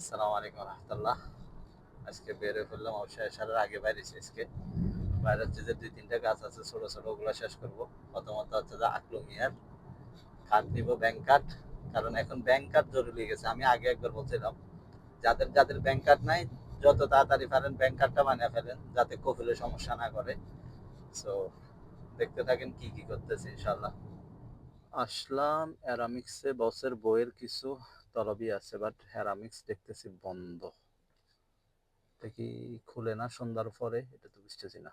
আসসালামু আলাইকুম রহমতুল্লাহ। আজকে বের হয়ে ফেললাম, অবশ্যই আসার আগে বাইরেছি। আজকে বাইরে হচ্ছে যে দুই তিনটা গাছ আছে ছোট ছোট, ওগুলো শেষ করবো। প্রথমত হচ্ছে যে আকলু মিয়ার কার্ড নিব, ব্যাংক কার্ড। কারণ এখন ব্যাংক কার্ড জরুরি গেছে। আমি আগে একবার বলছিলাম, যাদের যাদের ব্যাংক কার্ড নাই, যত তাড়াতাড়ি পারেন ব্যাংক কার্ডটা বানিয়ে ফেলেন, যাতে কফিলের সমস্যা না করে। সো দেখতে থাকেন কি কি করতেছি ইনশাল্লাহ। আসলাম অ্যারামিক্সে, বসের বইয়ের কিছু তলবি আছে, বাট অ্যারামিক্স দেখতেছি বন্ধ। দেখি খুলে না সন্ধ্যার পরে, এটা তো বুঝতেছি না।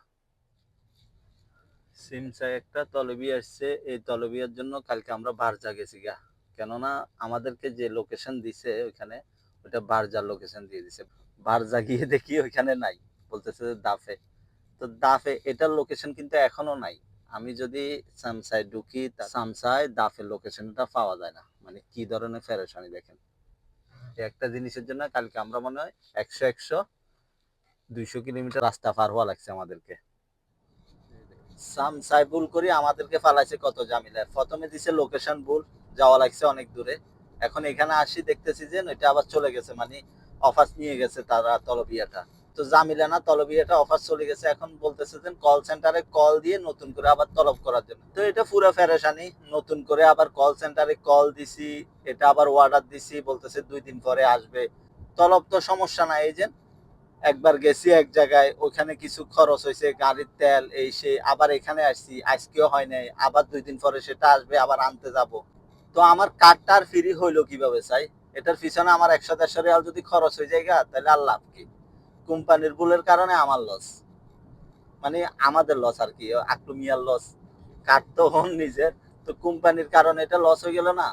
সিমসাই একটা তলবি আসছে, এই তলবিয়ার জন্য কালকে আমরা বারজা গেছি গা। কেননা আমাদেরকে যে লোকেশন দিছে ওইখানে, ওইটা বারজার লোকেশন দিয়ে দিছে। বারজা গিয়ে দেখি ওইখানে নাই, বলতেছে দাফে। তো দাফে এটার লোকেশন কিন্তু এখনো নাই। আমি যদি সামসাই ঢুকি, সামসাই দাফের লোকেশনটা পাওয়া যায় না। মানে কি ধরনের ফেরেশানি দেখেন। একটা জিনিসের জন্য কালকে আমরা মনে হয় 100 200 কিলোমিটার রাস্তা পার হওয়া লাগছে আমাদেরকে। সামসাই ভুল করি আমাদেরকে ফালাইছে কত জামিলার। প্রথমে দিছে লোকেশন ভুল, যাওয়া লাগছে অনেক দূরে। এখন এখানে আসি দেখতেছি যে এটা আবার চলে গেছে, মানে অফার নিয়ে গেছে তারা তলবিয়াটা। তো জামিলা না, তলবিয়াটা অফার চলে গেছে। এখন বলতেছে যে কল সেন্টারে কল দিয়ে নতুন করে আবার তলব করার জন্য। তো এটা পুরো ফেরেশানি। নতুন করে আবার কল সেন্টারে কল দিছি, এটা আবার অর্ডার দিছি, বলতেছে 2 দিন পরে আসবে। তলব তো সমস্যা নাই, এই যে একবার গেছি এক জায়গায়, ওখানে কিছু খরচ হয়েছে, গাড়ির তেল এই সে, আবার এখানে আসছি, আজকেও হয় নাই, আবার 2 দিন পরে সেটা আসবে, আবার আনতে যাব। তো আমার কার্ডটা আর ফ্রি হইলো কিভাবে চাই? এটার পিছনে আমার 100 150 রিয়াল যদি খরচ হয়ে যায়, তাহলে আর লাভ কি? কোম্পানির ভুলের কারণে আমার লস, মানে আমাদের লস আর কি, আকলু মিয়ার লস। কার্ড তো হন নিজের, তো কোম্পানির কারণে এটা লস হয়ে গেল না।